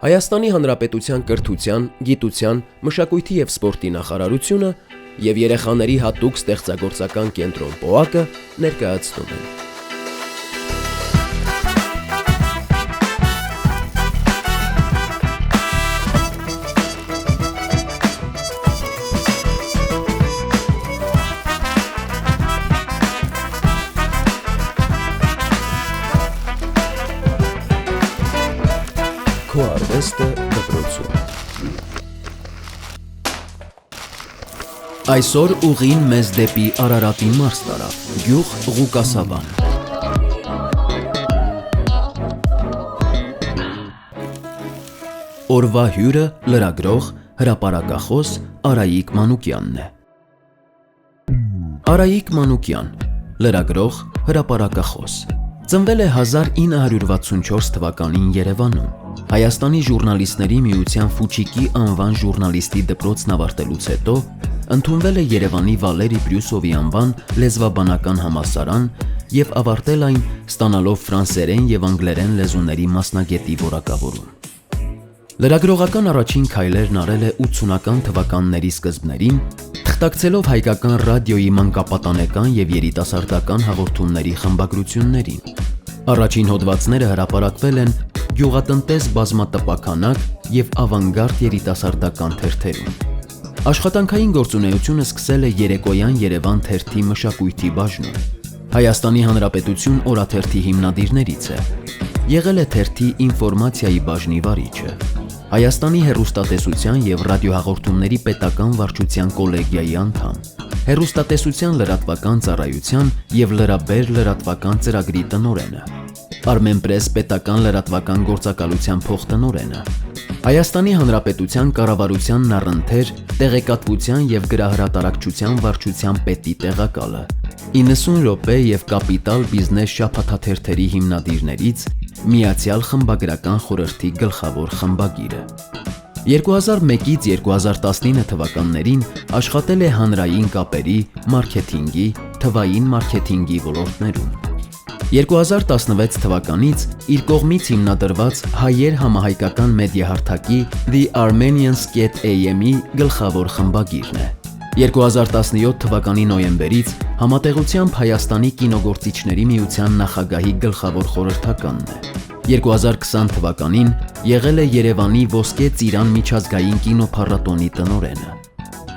Հայաստանի Հանրապետության կրթության, գիտության, մշակույթի և սպորտի նախարարությունը և երեխաների հատուկ ստեղծագործական կենտրոն ՊՕԱԿ-ը ներկայացնում են։ Քո արվեստը դպրոցում։ Այսօր ուղին մեզ դեպի Արարատի մարզ տարավ, գյուղ Ղուկասավան։ Օրվա հյուրը լրագրող, հրապարակախոս Արայիկ Մանուկյանն է։ Արայիկ Մանուկյան, լրագրող, հրապարակախոս։ Ծնվել է 1964 թվականին Երևանում։ Հայաստանի ժուրնալիստների միության Ֆուչիկի անվան ժուրնալիստի դպրոցն ավարտելուց հետո ընդունվել է Երևանի Վալերի Բրյուսովի անվան լեզվաբանական համալսարան և ավարտել այն ստանալով ֆրանսերեն և անգլերեն լեզուների մասնագետի որակավորում։ Լրագրողական առաջին քայլերն արել է 80-ական թվականների սկզբներին, թղթակցելով հայկական ռադիոյի մանկապատանեկան և երիտասարդական հաղորդումների խմբագրություններին։ Առաջին հոդվածները հրապարակվել են գյուղատնտես բազմատպաքանակ և ավանգարդ երիտասարդական թերթերում։ Աշխատանքային գործունեությունը սկսել է երեկոյան Երևան թերթի մշակույթի բաժնում։ Հայաստանի Հանրապետություն օրաթերթի հիմնադիրներից է։ Եղել է թերթի ինֆորմացիայի բաժնի վարիչը։ Հայաստանի հեռուստատեսության և ռադիոհաղորդումների պետական վարչության կոլեգիայի անդամ, հեռուստատեսության լրատվական ծառայության և լրաբեր լրատվական ծրագրի տնօրենը, Armenpress պետական լրատվական գործակալության փոխտնօրենը, Հայաստանի Հանրապետության կառավարության առընթեր, տեղեկատվության և գրահրատարակչության վարչության պետի տեղակալը, 90 րոպե և Կապիտալ բիզնես շաբաթաթերթերի հիմնադիրներից, Միացյալ խմբագրական խորհրդի գլխավոր խմբագիրը։ 2001-ից 2019 թվականներին աշխատել է հանրային կապերի, մարքեթինգի, թվային մարքեթինգի ոլորտներում։ 2016 թվականից իր կողմից հիմնադրված հայեր համահայկական մեդիահարթակի The Armenian Sket AM-ի գլխավոր խմբագիրն է։ 2017 թվականի նոյեմբերից համատեղությամբ Հայաստանի կինոգործիչների միության նախագահի գլխավոր խորհրդականն է։ 2020 թվականին եղել է Երևանի Ոսկե ծիրան միջազգային կինոփառատոնի տնօրենը։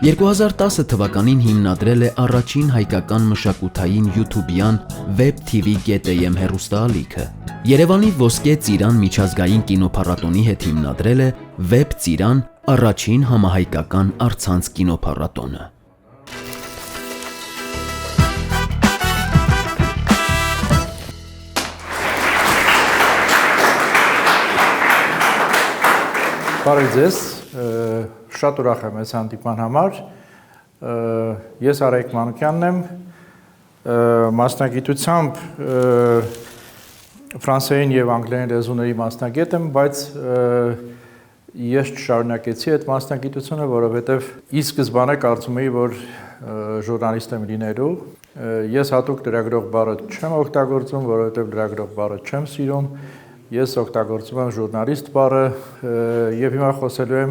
2010 թվականին հիմնադրել է առաջին հայկական մշակութային յութուբյան WebTV.am հեռուստաալիքը։ Երևանի Ոսկե ծիրան միջազգային կինոփառատոնի հետ հիմնադրել է Web Ծիրան առաջին համահայկական առցանց կինոփառատոնը։ Բարև ձեզ, շատ ուրախ եմ այս հանդիպման համար, ես Արայիկ Մանուկյանն եմ, մասնագիտությամբ ֆրանսերեն և անգլերեն լեզուների մասնագետ եմ, բայց ես չշարունակեցի այդ մասնագիտությունը, որովհետև ի սկզբանե կարծում էի, որ ժուրնալիստ եմ լինելու, ես հատուկ լրագրող բառը չեմ օգտագործում, որովհետև լրագրող բառը չեմ սիրում, ես օգտագործում եմ ժուրնալիստ բառը և հիմա խոսելու եմ,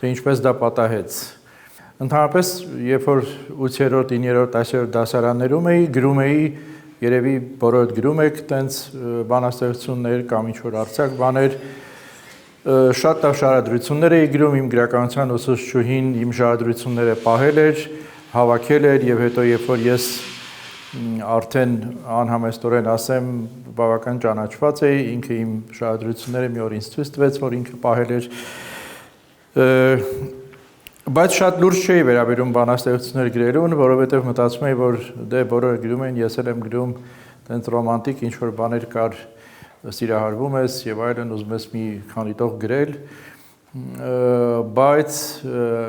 թե ինչպես դա պատահեց։ Ընդհանրապես, երբ որ 8-րդ, 9-րդ, 10-րդ դասարաններում էի, գրում էի, երևի բոլորդ գրում եք տենց բանաստեղծություններ կամ ինչ-որ արձակ բաներ, շատ լավ շարադրություններ էի գրում, իմ գրականության ուսուցչուհին իմ շարադրությունները պահել էր, հավաքել էր և հետո երբ որ ես արդեն անհամեստորեն ասեմ, բավական ճանաչված էի, ինքը իմ շարադրությունները մի օր ինձ ցույց տվեց, որ ինքը պահել էր, բայց շատ լուրջ չէի վերաբերում բանաստեղծություններ գրելուն, որովհետև մտածում էի, որ դե բոլորը գրում են, ես էլ եմ գրում, տենց ռոմանտիկ ինչ-որ բաներ կար, սիրահարվում ես և այլն, ուզում ես մի քանի տող գրել, բայց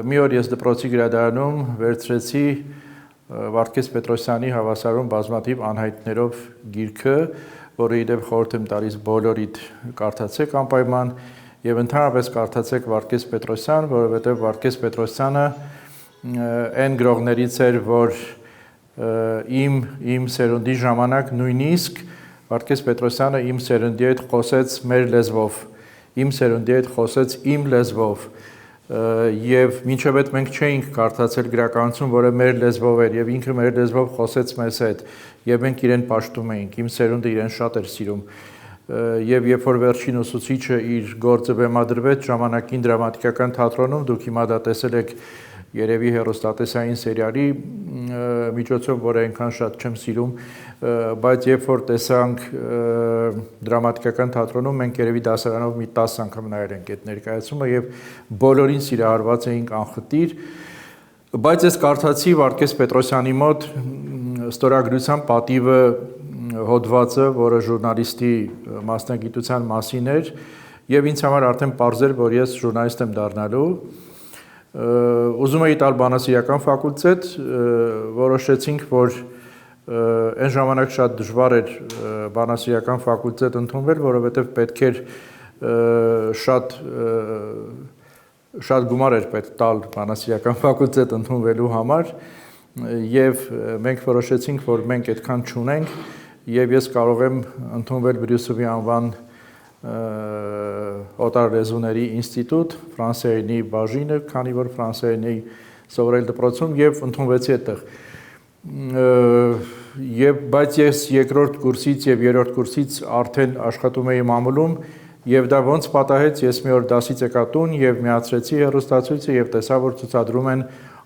մի օր ես դպրոցի գրադարանում վերցրեցի Վարդգես Պետրոսյանի հավասարում բազմաթիվ անհայտներով գիրքը, որը իդեպ խորհուրդ եմ տալիս բոլորիդ կարդացեք անպայման և ընդհանրապես կարդացեք Վարդգես Պետրոսյան, որովհետև Վարդգես Պետրոսյանը այն գրողներից էր, որ իմ սերունդի ժամանակ նույնիսկ Վարդգես Պետրոսյանը իմ սերնդի հետ խոսեց մեր լեզվով իմ սերունդի հետ խոսեց իմ լեզվով եւ մինչեւ այդ մենք չէինք կարդացել գրականություն, որը մեր լեզվով էր եւ ինքը մեր լեզվով խոսեց մեզ հետ եւ մենք իրեն պաշտում էինք, իմ սերունդը իրեն շատ էր սիրում եւ երբ որ վերջին ուսուցիչը իր գործը բեմադրվեց ժամանակին դրամատիկական թատրոնում, դուք հիմա դա տեսել եք երևի հեռուստատեսային սերիալի միջոցով, որը այնքան շատ չեմ սիրում, բայց երբ որ տեսանք դրամատիկական թատրոնում, մենք երևի դասարանով մի 10 անգամ նայել ենք այդ ներկայացումը եւ բոլորին սիրահարված էինք անխտիր, բայց ես կարդացի Վարդգես Պետրոսյանի մոտ ստորագրության պատիվը հոդվածը, որը ժուրնալիստի մասնագիտության մասին էր եւ ինձ համար արդեն պարզ էր, որ ես ժուրնալիստ եմ դառնալու Ուզում էի տալ բանասիրական ֆակուլտետ, որոշեցինք, որ այն ժամանակ շատ դժվար էր բանասիրական ֆակուլտետ ընդունվել, որովհետև պետք էր շատ գումար էր պետք տալ բանասիրական ֆակուլտետ ընդունվելու համար եւ մենք որոշեցինք, որ մենք այդքան չունենք եւ ես կարող եմ ընդունվել Բրյուսովի անվան օտար լեզուների ինստիտուտ, ֆրանսերենի բաժինը, քանի որ ֆրանսերեն էի սովորել դպրոցում եւ ընդունվեցի այդտեղ։ Բայց ես երկրորդ կուրսից եւ երրորդ կուրսից արդեն աշխատում էի մամուլում եւ դա ոնց պատահեց, ես մի օր դասից եկա տուն եւ միացրեցի հեռուստացույցը եւ տեսա, որ ցուցադրում են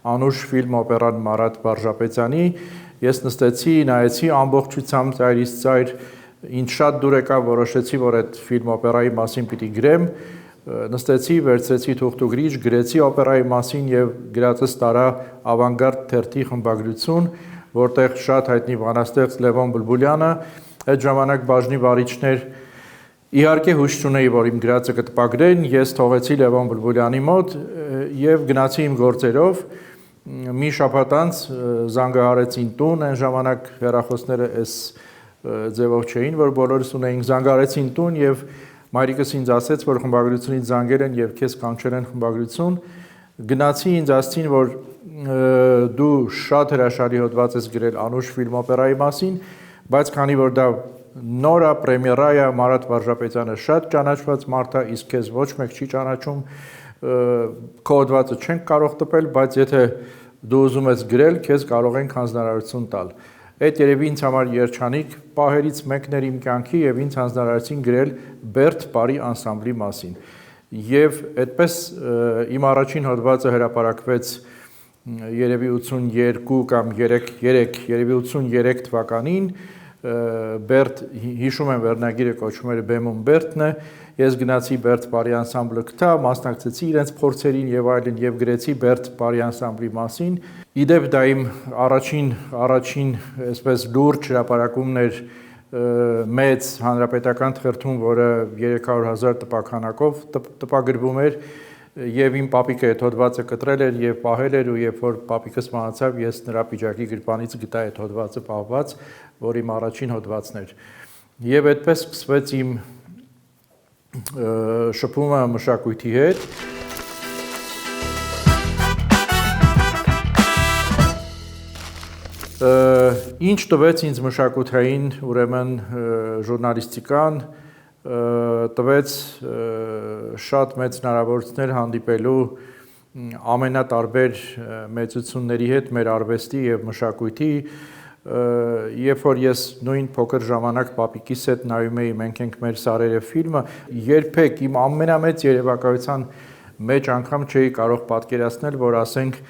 Անուշ ֆիլմ օպերան Մարատ Բարժապետյանի, ես նստեցի, նայեցի ամբողջությամբ ծայրից ծայր Ինչ շատ դուր եկա, որոշեցի, որ այդ ֆիլմ օպերայի մասին պիտի գրեմ, նստեցի, վերցրեցի թուղթուգրիչ, գրեցի օպերայի մասին եւ գրածս տարա ավանգարդ թերթի խմբագրություն, որտեղ շատ հայտնի բանաստեղծ Լևոն Բուլբուլյանը, այդ ժամանակ բաժնի վարիչներ իհարկե հույս չունեի, որ իմ գրածը կտպագրեն, ես թողեցի Լևոն Բուլբուլյանի մոտ եւ գնացի իմ գործերով, մի շաբաթ անց զանգահարեցին տուն, այն ժամանակ հեռախոսները ձևով չէին, որ բոլորս ունեինք զանգարեցին տուն եւ մայրիկս ինձ ասեց, որ խմբագրությունից զանգել են եւ քեզ կանչել են խմբագրություն։ Գնացի ինձ ասցին, որ դու շատ հրաշալի հոդված ես գրել Անուշ ֆիլմ օպերայի մասին, բայց քանի որ դա նոր է, պրեմիերա է, Մարատ Վարժապետյանը շատ ճանաչված մարդ է, իսկ քեզ ոչ մեկ չի ճանաչում, քո հոդվածը չենք կարող տպել, բայց եթե դու ուզում ես գրել, քեզ կարող ենք հանձնարարություն տալ։ Այդ երևի ինձ համար երջանիկ պահերից մեկն էր իմ կյանքի եւ ինձ հանձնարարեցին գրել Բերդ Պարի անսամբլի մասին։ Եվ այդպես իմ առաջին հոդվածը հրապարակվեց երևի 82 կամ 3 երևի 83 թվականին Բերդ հիշում եմ վերնագիրը կոչվում էր Բեմում Բերդն է ես գնացի Բերդ Պարի անսամբլը գտա մասնակցեցի իրենց փորձերին եւ այլն եւ գրեցի Բերդ Պարի անսամբլի մասին իդեպ դա իմ առաջին այսպես լուրջ հրապարակումն էր մեծ հանրապետական թղթում որը 300,000 տպաքանակով տպագրվում էր Եվ իմ պապիկը այդ հոդվածը կտրել էր եւ պահել էր ու երբ որ պապիկս մահացավ ես նրա պիջակի գրպանից գտա այդ հոդվածը պահված, որ իմ առաջին հոդվածն էր։ Եվ այդպես սկսվեց իմ շփումը մշակույթի հետ։ Ինչ տվեց ինձ մշակութային, ուրեմն ժուրնալիստիկան տվեց շատ մեծ հնարավորություններ հանդիպելու ամենատարբեր մեծությունների հետ մեր արվեստի եւ մշակույթի երբ որ ես նույն փոքր ժամանակ պապիկիս հետ նայում էի մենք ենք մեր սարերը ֆիլմը երբեք իմ ամենամեծ երևակայության մեջ անգամ չէի կարող պատկերացնել որ ասենք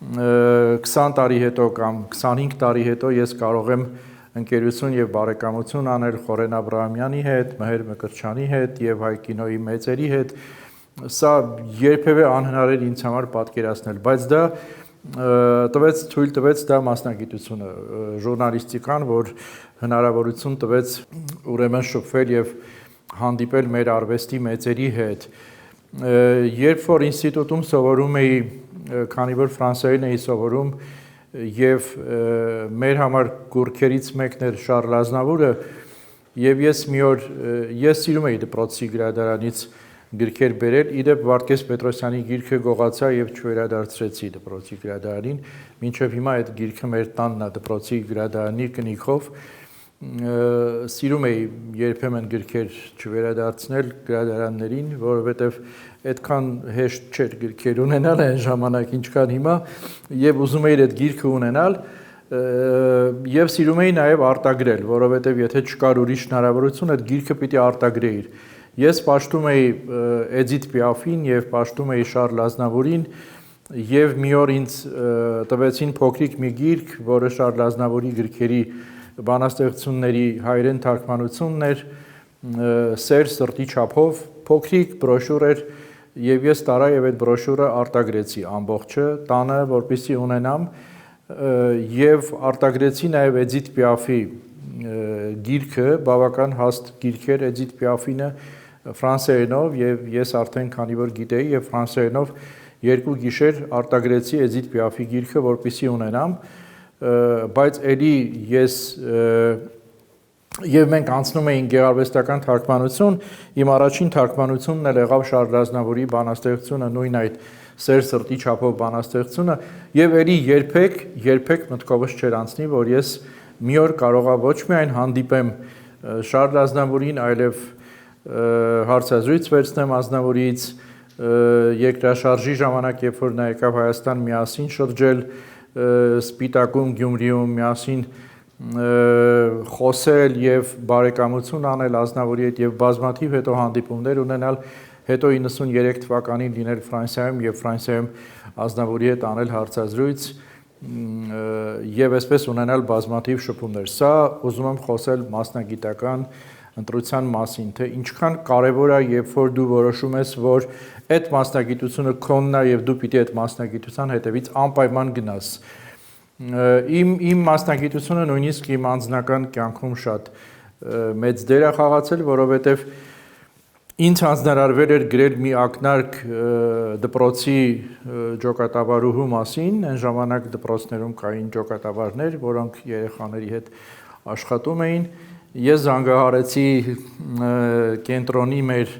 20 տարի հետո կամ 25 տարի հետո ես կարող եմ ընկերություն եւ բարեկամություն անել Խորեն Աբրահամյանի հետ, Մհեր Մկրտչյանի հետ եւ Հայ կինոյի մեծերի հետ։ Սա երբևէ անհնար էր ինձ համար պատկերացնել, բայց դա թույլ տվեց դա մասնագիտությունը, ժուրնալիստիկան, որ հնարավորություն տվեց ուրեմն շփվել եւ հանդիպել մեր արվեստի մեծերի հետ։ Երբ որ ինստիտուտում սովորում էի, քանի որ ֆրանսերեն էի սովորում, Եվ մեր համար գուրքերից մեկն էր Շարլ Ազնավուրը եւ ես մի օր ես սիրում էի դպրոցի գրադարանից գրքեր բերել իդեպ Վարդգես Պետրոսյանի գիրքը գողացա եւ չվերադարձրեցի դպրոցի գրադարանին մինչեւ հիմա այդ գիրքը մեր տանն է դպրոցի գրադարանի կնիքով սիրում էի երբեմն գրքեր չվերադարձնել գրադարաններին, որովհետև այդքան հեշտ չէր գրքեր ունենալ այն ժամանակ, ինչքան հիմա, եւ ուզում էի այդ գիրքը ունենալ, եւ սիրում էի նաեւ արտագրել, որովհետև եթե չկար ուրիշ հնարավորություն, այդ գիրքը պիտի արտագրեիր։ Ես պաշտում էի Էդիթ Պիաֆին եւ պաշտում էի Շարլ Ազնավուրին, եւ մի օր ինձ տվեցին փոքրիկ մի գիրք, որը Շարլ Ազնավուրի գրքերի բանաստեղծությունների հայերեն թարգմանությունն էր, սեր սրտի չափով, փոքրիկ բրոշյուր էր, եւ ես տարա եւ այդ բրոշյուրը արտագրեցի ամբողջը տանը, որպեսզի ունենամ, եւ արտագրեցի նաեւ Էդիթ Պիաֆի գիրքը, բավական հաստ գիրք էր Էդիթ Պիաֆինը ֆրանսերենով, եւ ես արդեն քանի որ գիտեի եւ ֆրանսերենով 2 գիշեր արտագրեցի Էդիթ Պիաֆի գիրքը, որպեսզի ունենամ, բայց էլի ես եւ մենք անցնում էինք գեղարվեստական թարգմանություն, իմ առաջին թարգմանությունն էլ եղավ Շարլ Ազնավուրի բանաստեղծությունը, նույն այդ սեր սրտի չափով բանաստեղծությունը, եւ էլի երբեք մտքովս չէր անցնի, որ ես մի օր կարողա ոչ միայն հանդիպեմ Շարլ Ազնավուրին, այլև հարցազրույց վերցնեմ Ազնավուրից, երկրաշարժի ժամանակ, երբ որ նա եկավ Հայաստան, միասին շրջել Սպիտակում, Գյումրիում, միասին խոսել եւ բարեկամություն անել Ազնավուրի հետ եւ բազմաթիվ հետո հանդիպումներ ունենալ, հետո 93 թվականին լինել Ֆրանսիայում եւ Ֆրանսիայում Ազնավուրի հետ անել հարցազրույց եւ այսպես ունենալ բազմաթիվ շփումներ։ Սա ուզում եմ խոսել մասնագիտական ընտրության մասին, թե ինչքան կարևոր է, երբ որ դու որոշում ես, որ այդ մասնագիտությունը քոնն է եւ դու պիտի այդ մասնագիտության հետևից անպայման գնաս։ Իմ մասնագիտությունը նույնիսկ իմ անձնական կյանքում շատ մեծ դեր է խաղացել, որովհետև ինձ հանձնարարվել էր գրել մի ակնարկ դպրոցի ջոկատավարուհու մասին, այն ժամանակ դպրոցներում կային ջոկատավարներ, որոնք երեխաների հետ աշխատում էին։ Ես զանգահարեցի կենտրոնի մեր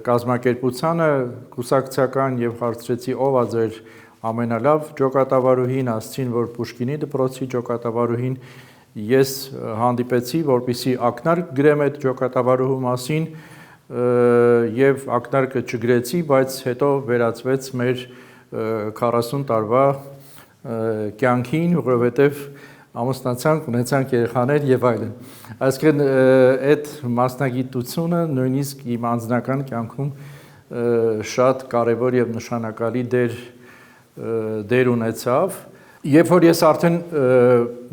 կազմակերպությանը, կուսակցական եւ հարցրեցի ով է ձեր ամենալավ ջոկատավարուհին, ասացին, որ Պուշկինի դպրոցի ջոկատավարուհին, ես հանդիպեցի, որպեսզի ակնարկ գրեմ այդ ջոկատավարուհու մասին եւ ակնարկը չգրեցի, բայց հետո վերածվեց մեր 40 տարվա կյանքին, որովհետեւ ամուսնացանք, ունեցանք երեխաներ եւ այլն։ Այսինքն այդ մասնագիտությունը նույնիսկ իմ անձնական կյանքում շատ կարեւոր եւ նշանակալի դեր ունեցավ։ Երբ որ ես արդեն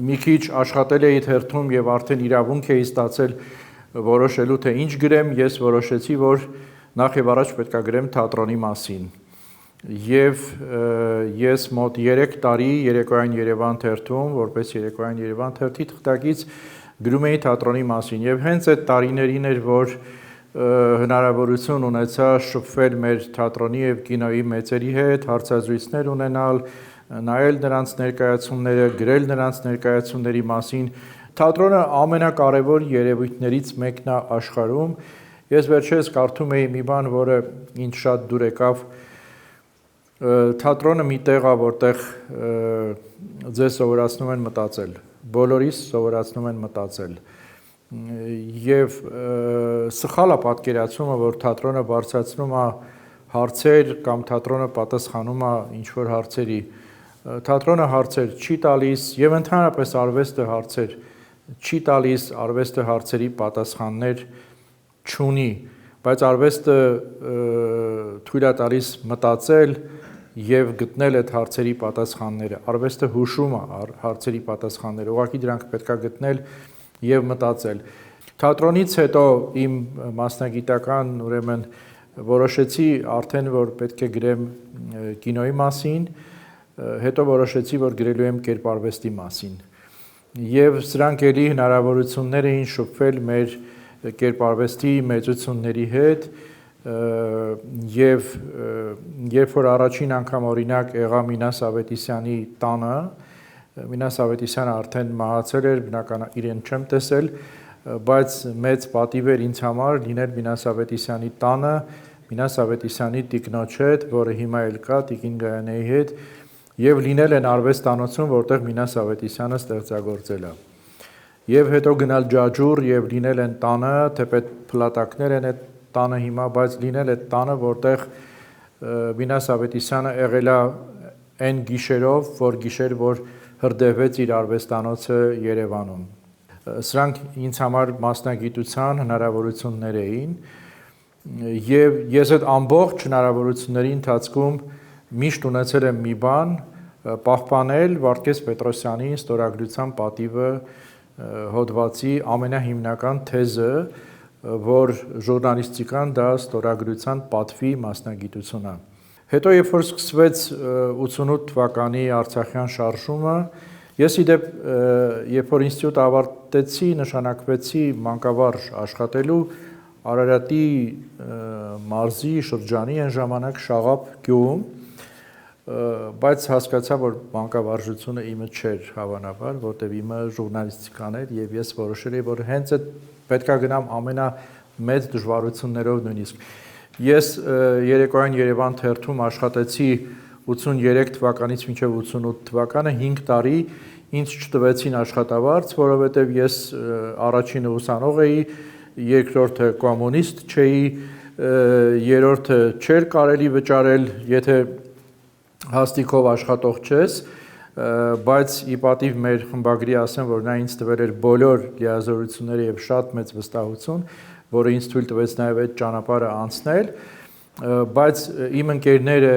մի քիչ աշխատել էի թերթում եւ արդեն իրավունք էի ստացել որոշելու թե ինչ գրեմ, ես որոշեցի, որ նախ եւ առաջ պետք է գրեմ թատրոնի մասին։ Եվ ես մոտ 3 տարի Երեկոյան Երևան թերթում, որպես Երեկոյան Երևան թերթի թղթակից գրում էի թատրոնի մասին եւ հենց այդ տարիներին էր, որ հնարավորություն ունեցա շփվել մեր թատրոնի եւ կինոյի մեծերի հետ, հարցազրույցներ ունենալ, նայել նրանց ներկայացումները, գրել նրանց ներկայացումների մասին։ Թատրոնը ամենակարևոր երևույթներից մեկն է աշխարհում։ Ես վերջերս կարդում էի մի բան, որը ինձ շատ դուր եկավ։ Թատրոնը մի տեղ է, որտեղ ձեզ սովորացնում են մտածել, բոլորիս սովորացնում են մտածել։ Եվ սխալ է պատկերացումը, որ թատրոնը բարձրացնում է հարցեր կամ թատրոնը պատասխանում է ինչ-որ հարցերի։ Թատրոնը հարցեր չի տալիս եւ ընդհանրապես արվեստը հարցեր չի տալիս, արվեստը հարցերի պատասխաններ չունի, բայց արվեստը թույլ է տալիս մտածել եւ գտնել այդ հարցերի պատասխանները։ Արվեստը հուշում է հարցերի պատասխանները, ուղղակի դրանք պետք է գտնել եւ մտածել։ Թատրոնից հետո իմ մասնագիտական, ուրեմն որոշեցի արդեն, որ պետք է գրեմ կինոյի մասին, հետո որոշեցի, որ գրելու եմ կերպարվեստի մասին։ Եվ սրանք էլի հնարավորություններ էին շփվել մեր կերպարվեստի մեծությունների հետ, եւ երբ որ առաջին անգամ օրինակ եղա Մինաս Ավետիսյանի տանը, Մինաս Ավետիսյանը արդեն մահացել էր, բնական իրեն չեմ տեսել, բայց մեծ պատիվ էր ինձ համար լինել Մինաս Ավետիսյանի տանը, Մինաս Ավետիսյանի տիկնոջ հետ, որը հիմա էլ կա Տիկին Գայանեի հետ, եւ լինել են արվեստանոցում, որտեղ Մինաս Ավետիսյանը ստեղծագործել է։ եւ հետո գնալ ջաջուր եւ լինել են տանը, թեպետ փլատակներ են այդ տանը հիմա, բայց լինել այդ տանը, որտեղ Մինաս Ավետիսյանը եղել է այն գիշերով, որ հրդեհվեց իր արվեստանոցը Երևանում։ Սրանք ինձ համար մասնագիտության հնարավորություններ էին, եւ ես այդ ամբողջ հնարավորությունների ընթացքում միշտ ունեցել եմ մի բան, պահպանել Վարդգես Պետրոսյանի ստորագրության պատիվը հոդվածի ամենահիմնական թեզը, որ ժուրնալիստիկան դա ստորագրության պատվի մասնագիտություն է։ Հետո երբ որ սկսվեց 88 թվականի Արցախյան շարժումը, ես իդեպ երբ որ ինստիտուտ ավարտեցի, նշանակվեցի մանկավարժ աշխատելու Արարատի մարզի շրջանի այն ժամանակ Շաղապ գյուղում, բայց հասկացա, որ մանկավարժությունը իմը չէր հավանաբար, որտեղ իմը ժուրնալիստիկան էր եւ ես որոշել էի, որ հենց այդ պետքա գնամ ամենամեծ դժվարություններով նույնիսկ։ Ես երեկոյան Երևան թերթում աշխատեցի 83 թվականից մինչև 88 թվականը 5 տարի ինձ չտվեցին աշխատավարձ, որովհետև ես առաջինը ուսանող էի, երկրորդը կոմունիստ չէի, երրորդը չէր կարելի վճարել, եթե հաստիքով աշխատող չես, բայց ի պատիվ մեր խմբագրի ասեմ, որ նա ինձ տվել էր բոլոր լիազորությունները եւ շատ մեծ վստահություն, որը ինձ թույլ տվեց նաեւ այդ ճանապարհը անցնել, բայց իմ ընկերները,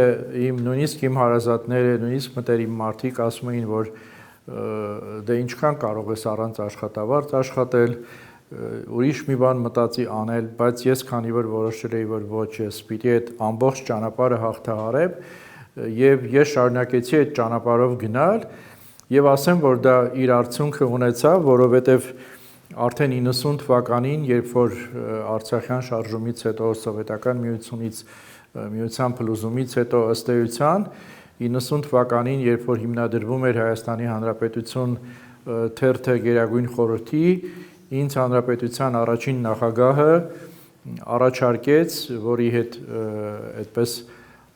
նույնիսկ իմ հարազատները, նույնիսկ մտերիմ մարդիկ ասում էին, որ դե ինչքան կարող ես առանց աշխատավարձ աշխատել, ուրիշ մի բան մտածի անել, բայց ես քանի որ որոշել էի, որ ոչ, ես պիտի այդ ամբողջ ճանապարհը հաղթահարեմ, եւ ես շարունակեցի այդ ճանապարհով գնալ եւ ասեմ, որ դա իր արդյունքը ունեցավ, որովհետեւ արդեն 90 թվականին, երբ որ Արցախյան շարժումից հետո սովետական միության փլուզումից հետո ըստ էության 90 թվականին, երբ որ հիմնադրվում էր Հայաստանի Հանրապետություն թերթը Գերագույն խորհրդի, ինձ հանրապետության առաջին նախագահը առաջարկեց, որի հետ այդպես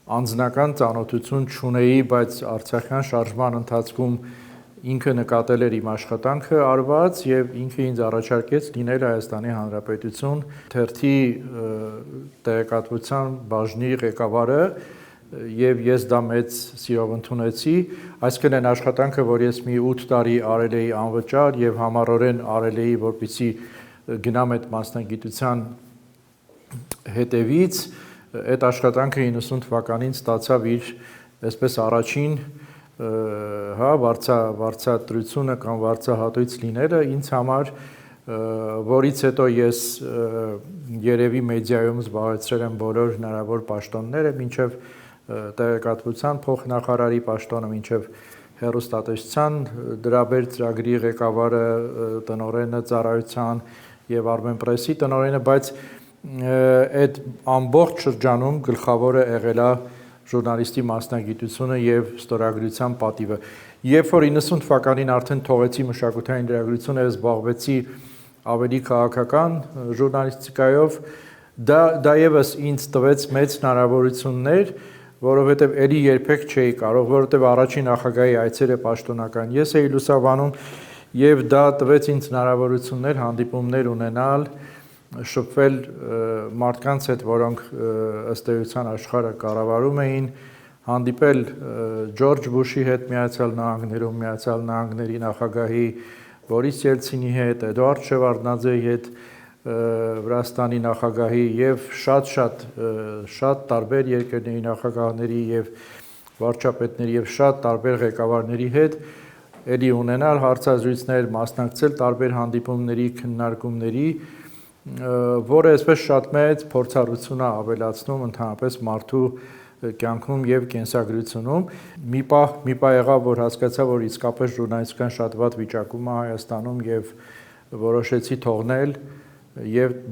անձնական ծանոթություն չունեի, բայց Արցախյան շարժման ընթացքում ինքը նկատել էր իմ աշխատանքը արված եւ ինքը ինձ առաջարկեց լինել Հայաստանի Հանրապետություն թերթի տեղեկատվության բաժնի ղեկավարը եւ ես դա մեծ սիրով ընդունեցի, այսինքն այն աշխատանքը, որ ես մի 8 տարի արել էի անվճար եւ համառորեն արել էի, որպեսզի գնամ այդ մասնագիտության հետևից, այդ աշխատանքը 90 թվականին ստացավ իր այսպես առաջին վարձատրությունը կամ վարձահատույց լինելը ինձ համար, որից հետո ես երևի մեդիայում զբաղեցրել եմ բոլոր հնարավոր պաշտոնները, մինչև տեղեկատվության փոխնախարարի պաշտոնը, մինչև հեռուստատեսության դրաբեր ծրագրի ղեկավարը, տնօրենը ծառայության եւ Armenpress-ի տնօրենը, բայց այդ ամբողջ շրջանում գլխավորը եղել է ժուրնալիստի մասնագիտությունը եւ ստորագրության պատիվը։ Երբ որ 90 թվականին արդեն թողեցի մշակութային լրագրությունը, զբաղվեցի ավելի քաղաքական ժուրնալիստիկայով, դա եւս ինձ տվեց մեծ հնարավորություններ, որովհետեւ ելի երբեք չէի կարող, որովհետեւ առաջին նախագահի այցերը պաշտոնական ես էի լուսաբանում եւ դա տվեց ինձ հնարավորություններ հանդիպումներ ունենալ, շփվել մարդկանց հետ, որոնք ըստ էության աշխարհը կառավարում էին, հանդիպել Ջորջ Բուշի հետ Միացյալ Նահանգներում, Միացյալ Նահանգների նախագահի Բորիս Ելցինի հետ, Էդուարդ Շևարդնաձեի հետ, Վրաստանի նախագահի եւ շատ տարբեր երկրների նախագահների եւ վարչապետների եւ շատ տարբեր ղեկավարների հետ ելի ունենալ հարցազրույցներ, մասնակցել տարբեր հանդիպումների, քննարկումների, որը այսպես շատ մեծ փորձառություն է ավելացնում ընդհանրապես մարդու կյանքում եւ կենսագրությունում։ Մի պահ եղավ, որ հասկացա, որ իսկապես ժուրնալիստիկան շատ վատ վիճակում է Հայաստանում եւ որոշեցի թողնել,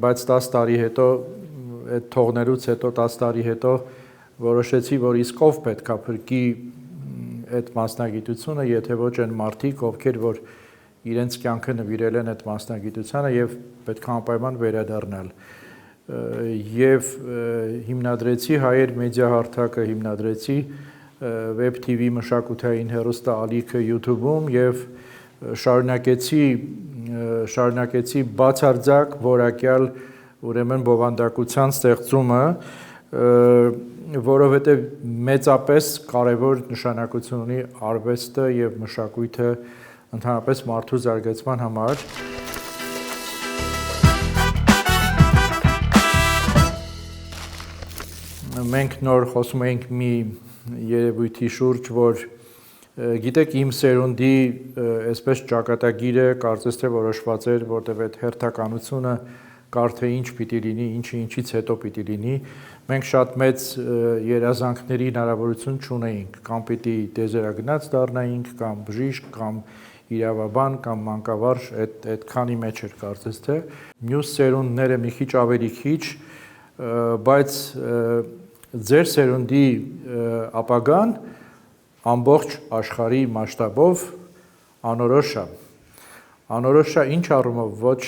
բայց 10 տարի հետո, այդ թողնելուց հետո 10 տարի հետո որոշեցի, որ իսկ ով պետքա փրկի այդ մասնագիտությունը, եթե ոչ այն մարդիկ, ովքեր որ իրենց կյանքը նվիրել են այդ մասնագիտությանը եւ պետք է անպայման վերադառնալ։ Եվ հիմնադրեցի Հայեր մեդիա հարթակը, հիմնադրեցի Web TV մշակութային հեռուստա ալիքը YouTube-ում եւ շարունակեցի շարունակեցի բացարձակ որակյալ ուրեմն բովանդակության ստեղծումը, որովհետև մեծապես կարևոր նշանակություն ունի արվեստը եւ մշակույթը ընդհանրապես մարդու զարգացման համար։ Մենք նոր խոսում ենք մի երևույթի շուրջ, որ գիտեք իմ սերունդի այսպես ճակատագիրը կարծես թե որոշված էր, որտեղ այդ հերթականությունը կար թե ինչ պիտի լինի, ինչից հետո պիտի լինի։ Մենք շատ մեծ երազանքների հնարավորություն չունեինք, կամ պիտի դեզերագնաց դառնայինք, կամ բժիշկ, կամ իրավաբան, կամ մանկավարժ, այդքանի մեջ էր կարծես թե։ Մյուս սերունդները մի քիչ ավելի քիչ, բայց ձեր սերունդի ապագան ամբողջ աշխարհի մասշտաբով անորոշ է։ Անորոշ է ինչ առումով, ոչ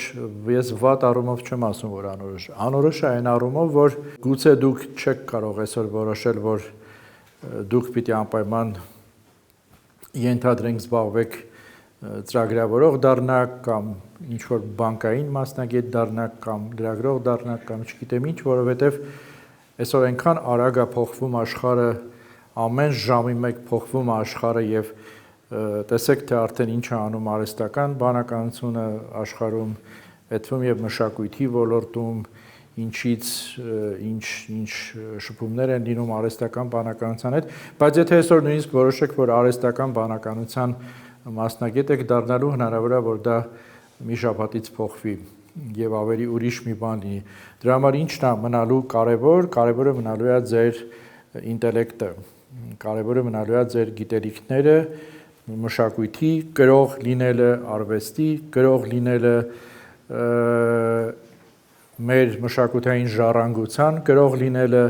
ես վատ առումով չեմ ասում, որ անորոշ է։ Անորոշ է այն առումով, որ գուցե դուք չեք կարող այսօր որոշել, որ դուք պիտի անպայման ենթադրենք զբաղվեք ծրագրավորող դառնաք կամ ինչ որ բանկային մասնագետ դառնաք կամ լրագրող դառնաք կամ չգիտեմ ինչ, որովհետև այսօր այնքան արագ է փոխվում աշխարհը, ամեն ժամի մեկ փոխվում է աշխարհը եւ տեսեք թե արդեն ինչ է անում արհեստական բանականությունը աշխարհում, այդվում եւ մշակույթի ոլորտում, ինչից ինչ շփումներ են լինում արհեստական բանականության հետ, բայց եթե այսօր նույնիսկ որոշեք, որ արհեստական բանականության մասնագետ եք դառնալու, հնարավոր է, որ դա մի շաբաթից փոխվի եւ ավելի ուրիշ մի բան լինի։ Դրա համար ինչն է մնալու կարևորը մնալու է ձեր ինտելեկտը, կարևորը մնալու է ձեր գիտելիքները, մշակույթի կրող լինելը, արվեստի կրող լինելը, մեր մշակութային ժառանգության կրող լինելը,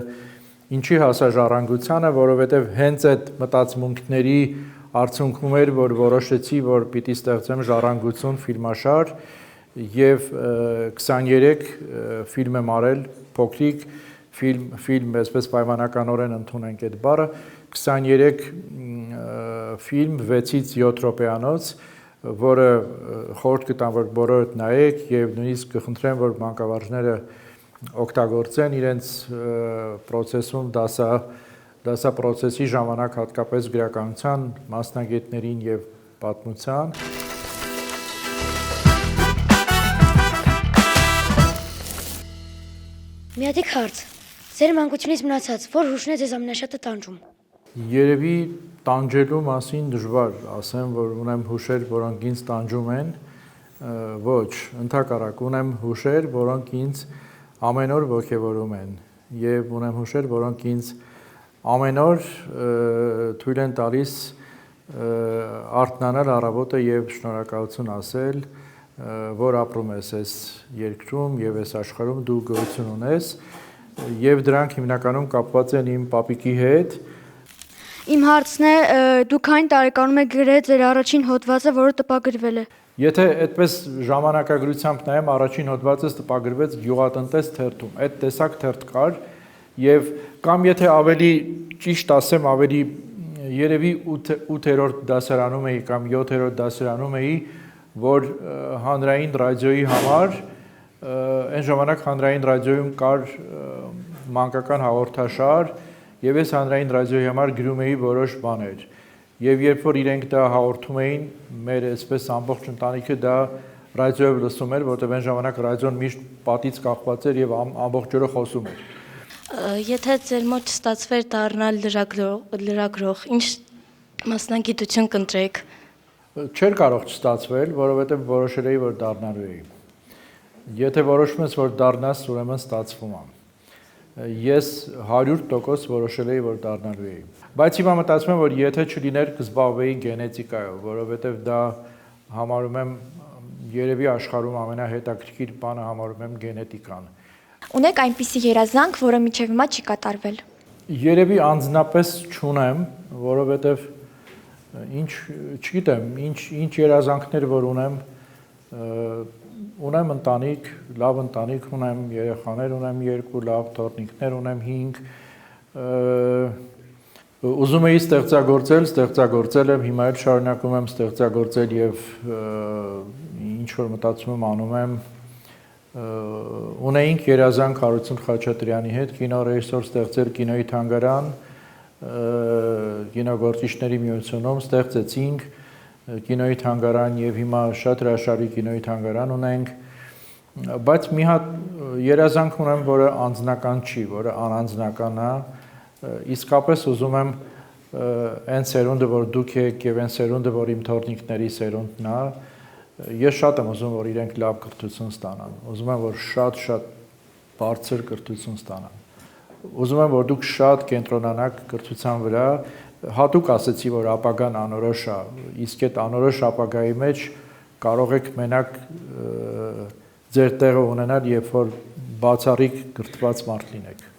ինչի հասա ժառանգությանը, որովհետև հենց այդ մտածմունքների արդյունքում էր, որ որոշեցի, որ պիտի ստեղծեմ ժառանգություն ֆիլմաշար եւ 23 ֆիլմ եմ արել, փոքրիկ ֆիլմ, այսպես պայմանականորեն ընդունենք այդ բառը, 23 ֆիլմ 6-ից 7 րոպեանոց, որը խորհուրդ կտամ, որ բոլորդ նայեք եւ նույնիսկ կխնդրեմ, որ մանկավարժները օգտագործեն իրենց process-ում դասապրոցեսի ժամանակ հատկապես գրականության մասնագետներին եւ պատմության։ Մի հատ հարց։ Ձեր մանկությունից մնացած որ հուշն է ձեզ ամենաշատը տանջում։ Երևի տանջելու մասին դժվար ասեմ, որ ունեմ հուշեր, որոնք ինձ տանջում են, ոչ, ընդհակառակ ունեմ հուշեր, որոնք ինձ ամեն օր ոգևորում են, եւ ունեմ հուշեր, որոնք ինձ ամեն օր թույլ են տալիս արթնանալ առավոտը եւ շնորհակալություն ասել, որ ապրում ես այս երկրում եւ այս աշխարհում դու գոյություն ունես, եւ դրանք հիմնականում կապված են իմ պապիկի հետ։ Իմ հարցն է, դուք այն տարեկանում եք գրել ձեր առաջին հոդվածը, որը տպագրվել է։ Եթե այդպես ժամանակագրությամբ նայեմ, առաջին հոդվածս տպագրվեց Գյուղատնտես թերթում։ Այդ տեսակ թերթ կար եւ կամ եթե ավելի ճիշտ ասեմ, ավելի երևի 8-րդ դասարանում էի կամ 7-րդ դասարանում էի, որ հանրային ռադիոյի համար այն ժամանակ հանրային ռադիոյում կար մանկական հաղորդաշար եւ ես հանրային ռադիոյի համար գրում էի որոշ բաներ եւ երբ որ իրենք դա հաղորդում էին մեր այսպես ամբողջ ընտանիքը դա ռադիոյով լսում էր որտեղ այն ժամանակ ռադիոն միշտ պատից կախված էր եւ ամբողջ օրը խոսում էր։ Եթե ձեր մոտ ստացվեր դառնալ լրագրող, ինչ մասնագիտություն կընտրեք։ Չէր կարող չստացվել, որովհետև որոշել էի, որ դառնալու էի։ Եթե որոշում ես, որ դառնաս, ուրեմն ստացվում է։ Ես 100% որոշել էի, որ դառնալու էի։ Բայց հիմա մտածում եմ, որ եթե չլիներ, կզբաղվեի գենետիկայով, որովհետև դա համարում եմ երևի աշխարհում ամենահետաքրքիր բանը համարում եմ գենետիկան։ Ունեք այնպիսի երազանք, որը մինչև հիմա չի կատարվել։ Երևի անձնապես չունեմ, որովհետև չգիտեմ, ինչ երազանքներ որ ունեմ ընտանիք, լավ ընտանիք ունեմ, երեխաներ ունեմ 2, լավ թորնիկներ ունեմ 5, ուզում էի ստեղծագործել եմ, հիմա էլ շարունակում եմ ստեղծագործել եւ ինչ որ մտածում եմ անում եմ, ունեինք երազանք Հարություն Խաչատրյանի հետ կինոռեժիսոր ստեղծել կինոյի թանգարան, կինոգործիչների միությունում ստեղծեցինք կինոյի թանգարան եւ հիմա շատ հրաշալի կինոյի թանգարան ունենք, բայց մի հատ երազանք ունեմ, որը անձնական չի, որը անանձնական է, իսկապես ուզում եմ այն սերունդը, որ դուք եք եւ այն սերունդը, որ իմ թորնիկների սերունդն է, ես շատ եմ ուզում, որ իրենք լավ կրթություն ստանան, ուզում եմ, որ շատ բարձր կրթություն ստանան, ուզում եմ, որ դուք շատ կենտրոնանաք կրթության վրա, հատուկ ասեցի, որ ապագան անորոշ է, իսկ այդ անորոշ ապագայի մեջ կարող եք մենակ ձեր տեղը ունենալ, երբ որ բացառիկ կրթված մարդ լինեք։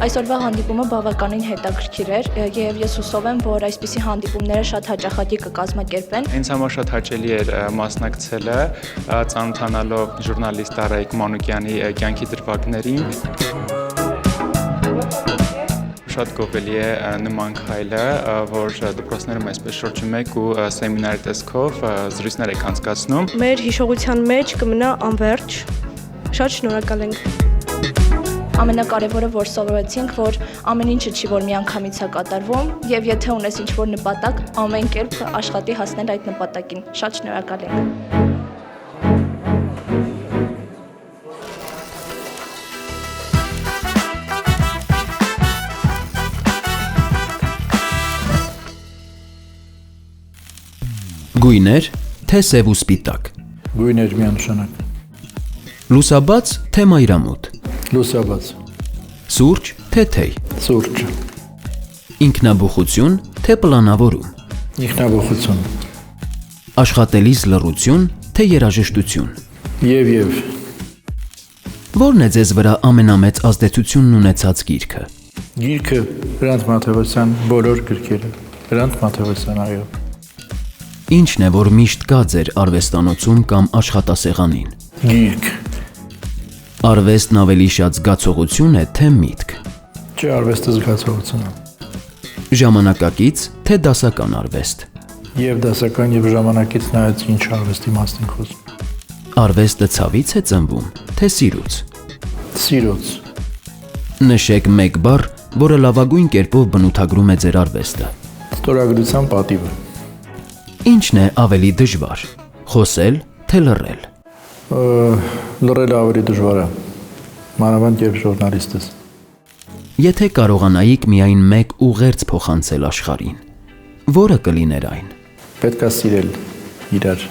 Այսօրվա հանդիպումը բավականին հետաքրքիր էր եւ ես հուսով եմ, որ այսպիսի հանդիպումները շատ հաճախակի կկազմակերպեն։ Ինձ համար շատ հաճելի էր մասնակցելը, ծանոթանալով ժուրնալիստ Արայիկ Մանուկյանի կյանքի դրվագներին։ Շատ գովելի է նման քայլը, որ դպրոցներում այսպես շրջը մեկ ու սեմինարի տեսքով զրույցներ եք անցկացնում։ Մեր հիշողության մեջ կմնա անվերջ։ Շատ շնորհակալ ենք։ Ամենակարևորը, որ սովորեցինք, որ ամեն ինչը չի, որ միանգամից է կատարվում, եւ եթե ունես ինչ-որ նպատակ, ամեն կերպ աշխատի հասնել այդ նպատակին։ Շատ շնորհակալ ենք։ Գույներ, թե սև ու սպիտակ։ Գույներ միանշանակ։ Լուսաբաց, թե մայրամուտ։ Լուսաբաց։ Սուրճ, թե թեյ։ Սուրճ։ Ինքնաբուխություն, թե պլանավորում։ Ինքնաբուխություն։ Աշխատելիս լռություն, թե երաժշտություն։ Եվ։ Որն է ձեզ վրա ամենամեծ ազդեցությունն ունեցած գիրքը։ Գիրքը Հրանտ Մաթևոսյան բոլոր գրքերը։ Հրանտ Մաթևոսյան, այո։ Ինչն է, որ միշտ կա ձեր արվեստանոցում կամ աշխատասեղանին։ Գիրք։ Արվեստն ավելի շատ զգացողություն է, թե միտք։ Չէ, արվեստը զգացողություն է։ Ժամանակակից, թե դասական արվեստ։ Եվ դասական եւ ժամանակից նայած ինչ արվեստի մասին ենք խոսում։ Արվեստը ցավից է ծնվում, թե սիրուց։ Սիրուց։ Նշեք մեկ բառ, որը լավագույն կերպով բնութագրում է ձեր արվեստը։ Ստորագրության պատիվը։ Ինչն է ավելի դժվար՝ խոսել, թե լռել։ Լռելը ավելի դժվար է, մանավանդ երբ ժուրնալիստ ես։ Եթե կարողանայիք միայն մեկ ուղերձ փոխանցել աշխարհին, որը կլիներ այն։ Պետք է սիրել իրար։